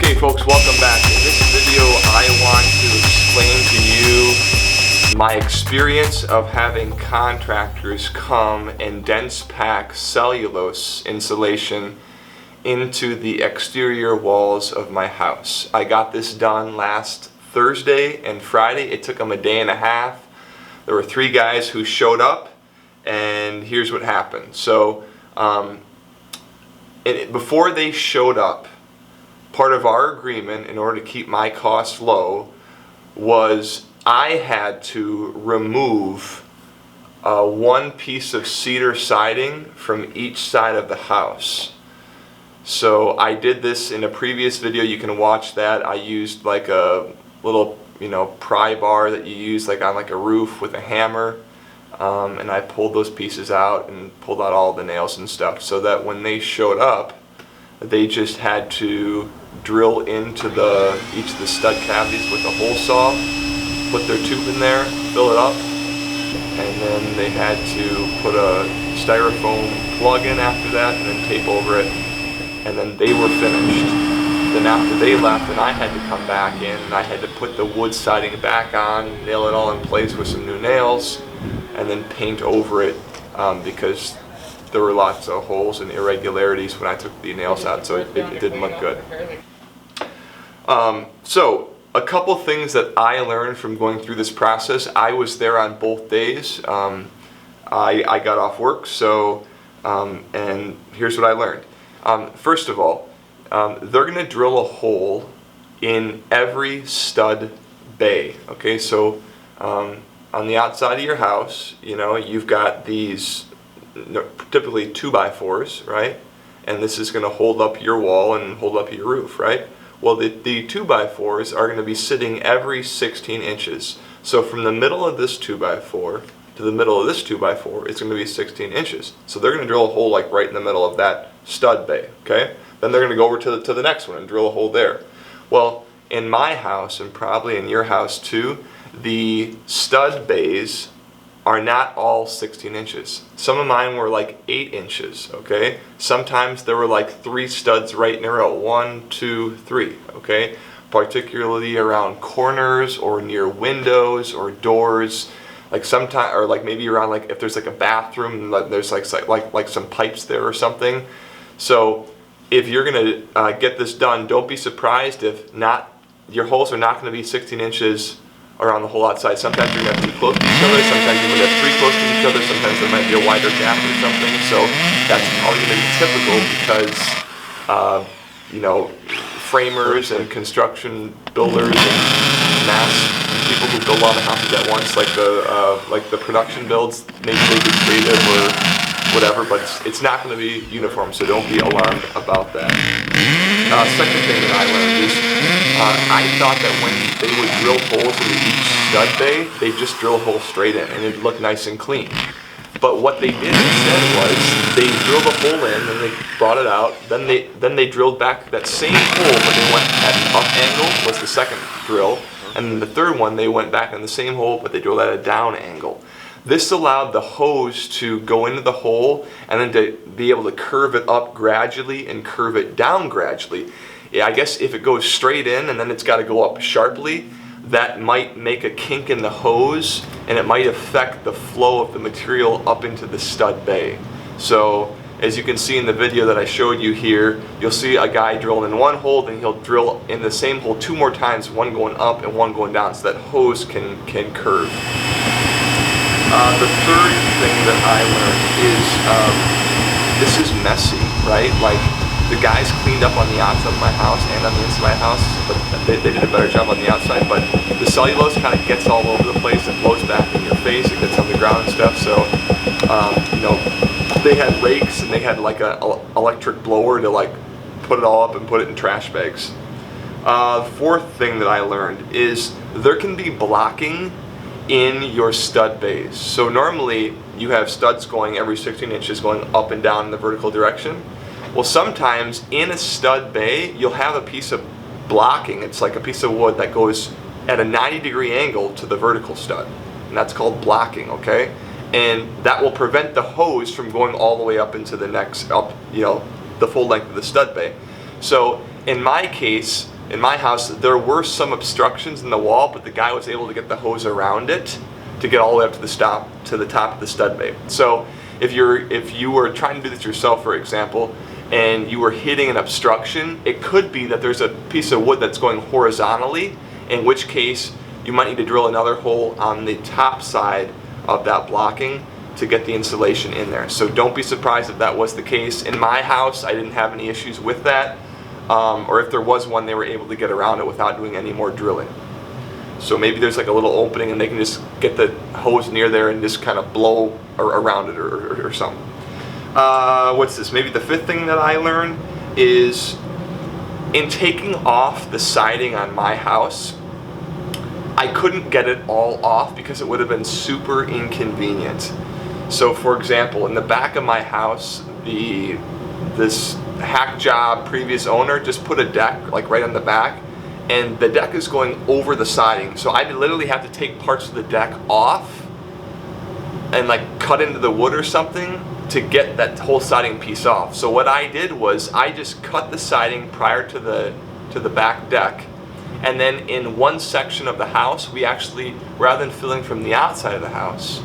Okay folks, welcome back. In this video I want to explain to you my experience of having contractors come and dense pack cellulose insulation into the exterior walls of my house. I got this done last Thursday and Friday. It took them a day and a half. There were 3 guys who showed up, and here's what happened. So before they showed up, part of our agreement, in order to keep my costs low, was I had to remove 1 piece of cedar siding from each side of the house. So I did this in a previous video. You can watch that. I used like a little, pry bar that you use like on like a roof with a hammer, and I pulled those pieces out and pulled out all the nails and stuff, so that when they showed up, they just had to drill into each of the stud cavities with a hole saw, put their tube in there, fill it up, and then they had to put a styrofoam plug in after that and then tape over it, and then they were finished. Then after they left, then I had to come back in and I had to put the wood siding back on, nail it all in place with some new nails, and then paint over it because there were lots of holes and irregularities when I took the nails out, so it didn't look good. So a couple things that I learned from going through this process. I was there on both days. I got off work, so and here's what I learned. First of all, they're going to drill a hole in every stud bay. Okay, so on the outside of your house, you've got these typically 2x4s, right? And this is going to hold up your wall and hold up your roof, right? Well, the 2x4s are going to be sitting every 16 inches. So from the middle of this 2x4 to the middle of this 2x4, it's going to be 16 inches. So they're going to drill a hole like right in the middle of that stud bay, okay? Then they're going to go over to the next one and drill a hole there. Well, in my house, and probably in your house too, the stud bays are not all 16 inches. Some of mine were like 8 inches, okay? Sometimes there were like 3 studs right in a row, 1, 2, 3, okay? Particularly around corners or near windows or doors, like sometimes, or like maybe around like if there's like a bathroom, there's like some pipes there or something. So if you're gonna get this done, don't be surprised if your holes are not gonna be 16 inches around the whole outside. Sometimes you're going to have 2 close to each other, sometimes you're going to have 3 close to each other, sometimes there might be a wider gap or something. So that's probably going to be typical because, framers and construction builders and mass people who build a lot of houses at once, like the production builds, maybe they get creative or whatever, but it's not going to be uniform, so don't be alarmed about that. Second thing that I learned is I thought that when they would drill holes into each stud bay, they'd just drill a hole straight in and it'd look nice and clean. But what they did instead was they drilled a hole in and they brought it out, then they drilled back that same hole, but they went at an up angle, was the second drill, and then the third one they went back in the same hole, but they drilled at a down angle. This allowed the hose to go into the hole and then to be able to curve it up gradually and curve it down gradually. Yeah, I guess if it goes straight in and then it's got to go up sharply, that might make a kink in the hose and it might affect the flow of the material up into the stud bay. So as you can see in the video that I showed you here, you'll see a guy drilling in one hole, then he'll drill in the same hole 2 more times, one going up and one going down, so that hose can curve. The third thing that I learned is this is messy, right? Like the guys cleaned up on the outside of my house and on the inside of my house, but they did a better job on the outside, but the cellulose kind of gets all over the place and blows back in your face, it gets on the ground and stuff, so they had rakes and they had like an electric blower to like put it all up and put it in trash bags. Fourth thing that I learned is there can be blocking in your stud bays. So normally you have studs going every 16 inches going up and down in the vertical direction. Well, sometimes in a stud bay you'll have a piece of blocking. It's like a piece of wood that goes at a 90-degree angle to the vertical stud, and that's called blocking, okay? And that will prevent the hose from going all the way up into the next, the full length of the stud bay. So in my case, in my house, there were some obstructions in the wall, but the guy was able to get the hose around it to get all the way up to the top of the stud bay. So if you were trying to do this yourself, for example, and you were hitting an obstruction, it could be that there's a piece of wood that's going horizontally, in which case you might need to drill another hole on the top side of that blocking to get the insulation in there. So don't be surprised if that was the case. In my house, I didn't have any issues with that, or if there was one, they were able to get around it without doing any more drilling. So maybe there's like a little opening and they can just get the hose near there and just kind of blow around it or something. What's this? Maybe the fifth thing that I learned is in taking off the siding on my house, I couldn't get it all off because it would have been super inconvenient. So for example, in the back of my house, this hack job previous owner just put a deck like right on the back, and the deck is going over the siding. So I literally have to take parts of the deck off and like cut into the wood or something to get that whole siding piece off. So what I did was I just cut the siding prior to the back deck, and then in one section of the house, we actually, rather than filling from the outside of the house,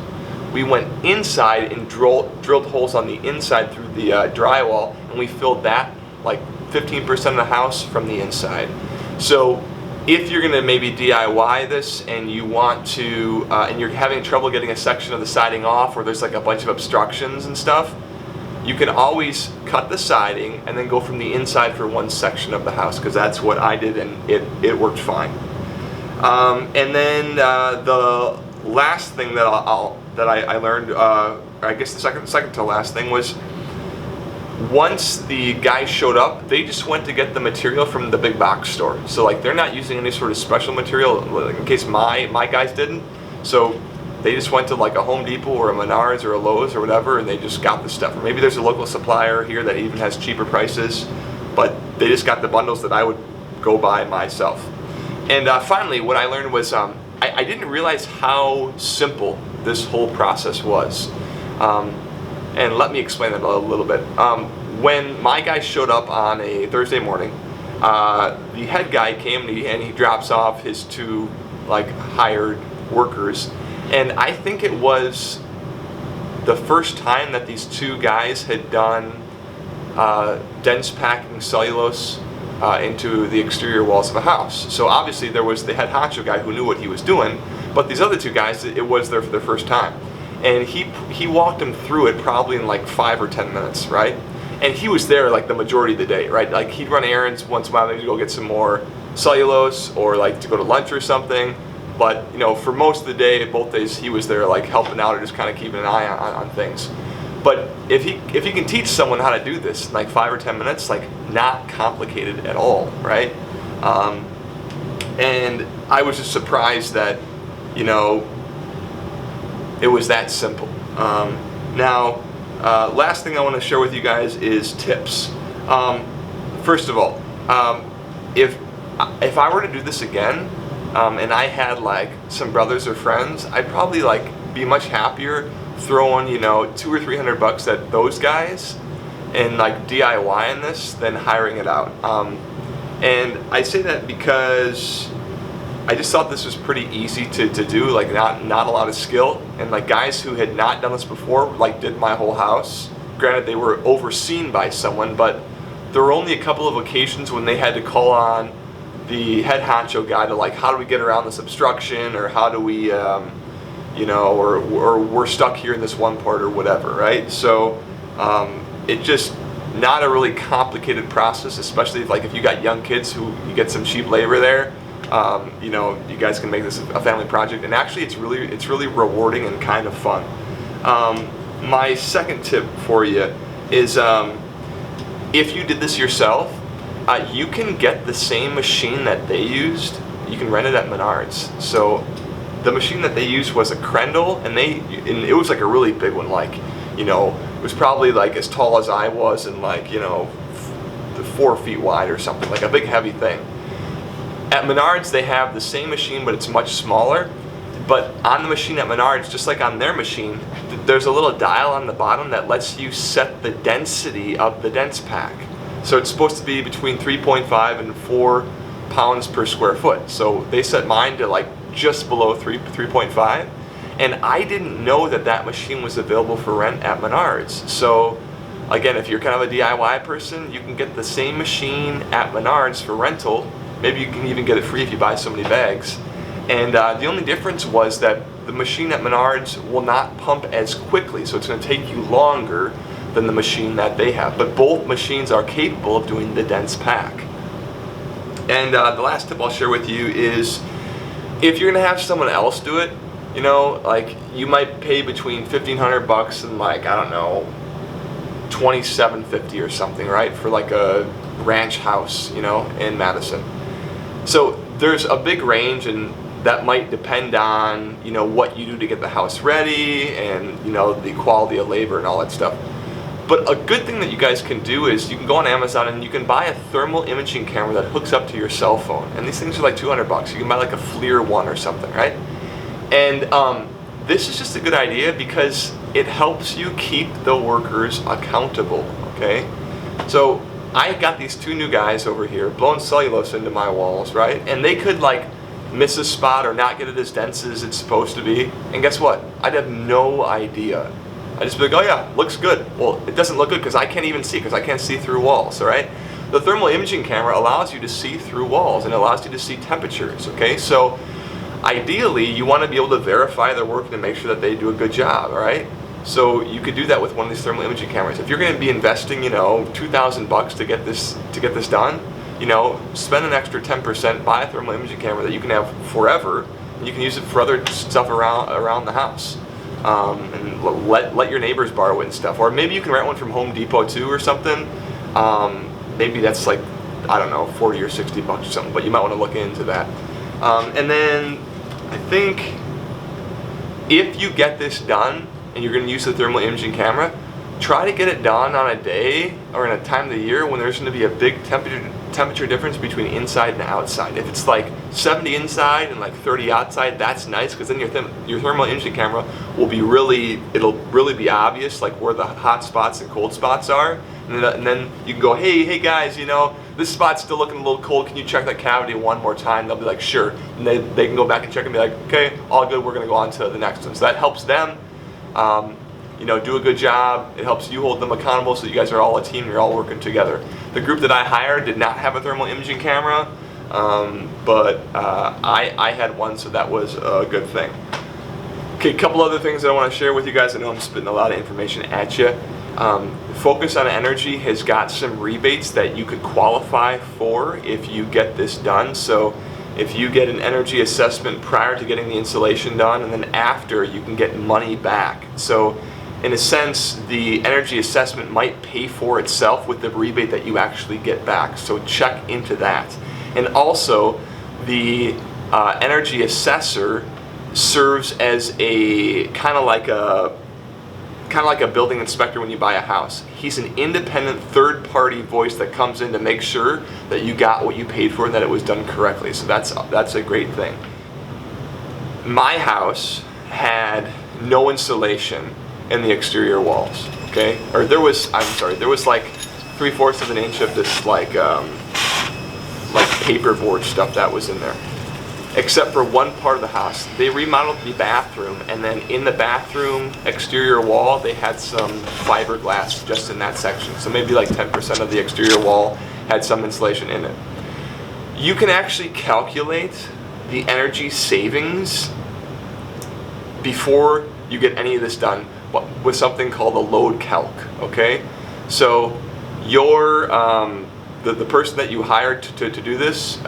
we went inside and drilled holes on the inside through the drywall, and we filled that like 15% of the house from the inside. So if you're gonna maybe DIY this and you want to, and you're having trouble getting a section of the siding off, or there's like a bunch of obstructions and stuff, you can always cut the siding and then go from the inside for one section of the house, because that's what I did, and it worked fine. And then the last thing that I learned, I guess the second to last thing, was once the guys showed up, they just went to get the material from the big box store. So like they're not using any sort of special material, in case my guys didn't. So they just went to like a Home Depot or a Menards or a Lowe's or whatever, and they just got the stuff. Or maybe there's a local supplier here that even has cheaper prices, but they just got the bundles that I would go buy myself. And finally, what I learned was I didn't realize how simple this whole process was. And let me explain that a little bit. When my guy showed up on a Thursday morning, the head guy came and he drops off his two like hired workers, and I think it was the first time that these two guys had done dense packing cellulose into the exterior walls of a house. So obviously there was the head honcho guy who knew what he was doing, but these other two guys, it was there for the first time. And he walked him through it probably in like 5 or 10 minutes, right? And he was there like the majority of the day, right? Like he'd run errands once in a while, maybe to go get some more cellulose or like to go to lunch or something. But you know, for most of the day, both days, he was there like helping out or just kind of keeping an eye on things. But if he can teach someone how to do this in like 5 or 10 minutes, like not complicated at all, right? And I was just surprised that, you know, it was that simple. Now, last thing I want to share with you guys is tips. First of all, if I were to do this again, and I had like some brothers or friends, I'd probably like be much happier throwing, you know, $200 or $300 at those guys and like DIYing this than hiring it out. And I say that because I just thought this was pretty easy to do, like not a lot of skill, and like guys who had not done this before like did my whole house. Granted, they were overseen by someone, but there were only a couple of occasions when they had to call on the head honcho guy to like, how do we get around this obstruction, or how do we, you know, or we're stuck here in this one part or whatever, right? So it just not a really complicated process, especially if you got young kids who you get some cheap labor there. You know, you guys can make this a family project, and actually it's really rewarding and kind of fun. My second tip for you is if you did this yourself, you can get the same machine that they used. You can rent it at Menards. So the machine that they used was a Crendel, and it was like a really big one, like, you know, it was probably like as tall as I was and like, you know, 4 feet wide or something, like a big heavy thing. At Menards, they have the same machine, but it's much smaller. But on the machine at Menards, just like on their machine, there's a little dial on the bottom that lets you set the density of the dense pack. So it's supposed to be between 3.5 and 4 pounds per square foot. So they set mine to like just below 3.5. And I didn't know that that machine was available for rent at Menards. So again, if you're kind of a DIY person, you can get the same machine at Menards for rental. Maybe you can even get it free if you buy so many bags. And the only difference was that the machine at Menards will not pump as quickly, so it's going to take you longer than the machine that they have. But both machines are capable of doing the dense pack. And the last tip I'll share with you is, if you're going to have someone else do it, you know, like you might pay between $1,500 and like, I don't know, $2,750 or something, right, for like a ranch house, you know, in Madison. So there's a big range, and that might depend on, you know, what you do to get the house ready and, you know, the quality of labor and all that stuff. But a good thing that you guys can do is you can go on Amazon and you can buy a thermal imaging camera that hooks up to your cell phone. And these things are like $200. You can buy like a FLIR one or something, right? And this is just a good idea because it helps you keep the workers accountable, okay? So I got these two new guys over here blowing cellulose into my walls, right? And they could like miss a spot or not get it as dense as it's supposed to be. And guess what? I'd have no idea. I'd just be like, oh yeah, looks good. Well, it doesn't look good because I can't even see, because I can't see through walls, all right? The thermal imaging camera allows you to see through walls and allows you to see temperatures, okay? So ideally, you want to be able to verify their work and make sure that they do a good job, all right? So you could do that with one of these thermal imaging cameras. If you're going to be investing, you know, $2,000 to get this done, you know, spend an extra 10%, buy a thermal imaging camera that you can have forever, and you can use it for other stuff around the house. And let your neighbors borrow it and stuff. Or maybe you can rent one from Home Depot too or something. Maybe that's like, I don't know, 40 or 60 bucks or something, but you might want to look into that. And then I think if you get this done and you're going to use the thermal imaging camera, try to get it done on a day or in a time of the year when there's going to be a big temperature difference between inside and outside. If it's like 70 inside and like 30 outside, that's nice, because then your thermal imaging camera will be it'll really be obvious like where the hot spots and cold spots are. And then you can go, hey guys, you know, this spot's still looking a little cold. Can you check that cavity one more time? They'll be like, sure. And they can go back and check and be like, okay, all good, we're going to go on to the next one. So that helps them, you know, do a good job. It helps you hold them accountable, so you guys are all a team, you're all working together. The group that I hired did not have a thermal imaging camera, but I had one, so that was a good thing. Okay, a couple other things that I want to share with you guys. I know I'm spitting a lot of information at you. Focus on Energy has got some rebates that you could qualify for if you get this done. So if you get an energy assessment prior to getting the installation done, and then after, you can get money back. So in a sense, the energy assessment might pay for itself with the rebate that you actually get back. So check into that. And also, the energy assessor serves as a kind of like a building inspector when you buy a house. He's an independent third-party voice that comes in to make sure that you got what you paid for and that it was done correctly. So that's a great thing. My house had no insulation in the exterior walls, okay? Or there was like 3/4 of an inch of this like paperboard stuff that was in there. Except for one part of the house. They remodeled the bathroom, and then in the bathroom exterior wall, they had some fiberglass just in that section. So maybe like 10% of the exterior wall had some insulation in it. You can actually calculate the energy savings before you get any of this done with something called a load calc, okay? So your the person that you hired to do this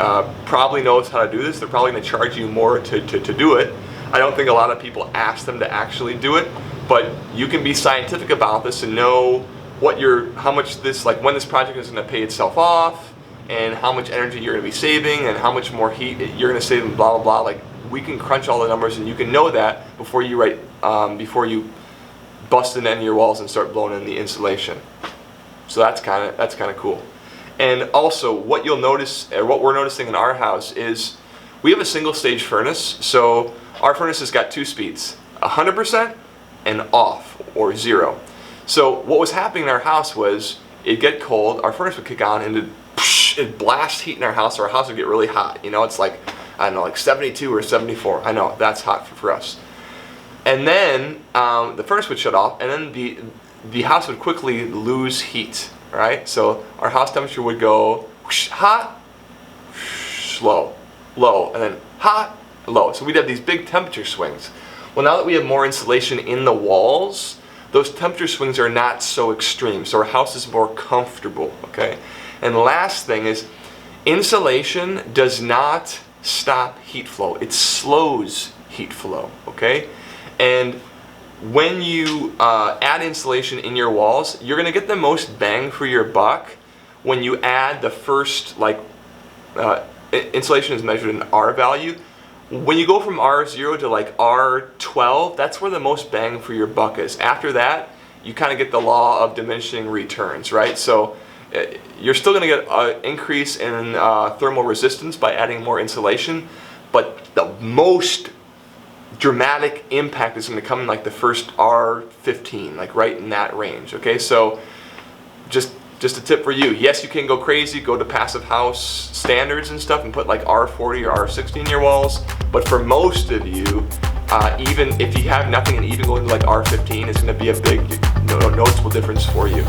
probably knows how to do this. They're probably going to charge you more to do it. I don't think a lot of people ask them to actually do it, but you can be scientific about this and know how much this, like when this project is going to pay itself off, and how much energy you're going to be saving, and how much more heat you're going to save, and blah blah blah. Like, we can crunch all the numbers, and you can know that before you bust in any of your walls and start blowing in the insulation. So that's kind of cool. And also, what you'll notice, or what we're noticing in our house, is we have a single stage furnace. So our furnace has got two speeds, 100% and off, or 0. So what was happening in our house was, it'd get cold, our furnace would kick on, and blast heat in our house would get really hot. You know, it's like, I don't know, like 72 or 74. I know, that's hot for us. And then the furnace would shut off, and then the house would quickly lose heat, right? So our house temperature would go whoosh, hot, whoosh, low, low, and then hot, low. So we'd have these big temperature swings. Well, now that we have more insulation in the walls, those temperature swings are not so extreme. So our house is more comfortable, okay? And the last thing is, insulation does not stop heat flow. It slows heat flow, okay? And when you add insulation in your walls, you're gonna get the most bang for your buck when you add the first, like, insulation is measured in R value. When you go from R0 to like R12, that's where the most bang for your buck is. After that, you kind of get the law of diminishing returns, right? So you're still gonna get an increase in thermal resistance by adding more insulation, but the most dramatic impact is going to come in like the first R15, like right in that range, okay? So just a tip for you. Yes, you can go crazy, go to passive house standards and stuff and put like R40 or R60 in your walls, but for most of you, even if you have nothing and even going to like R15 is going to be a big noticeable difference for you.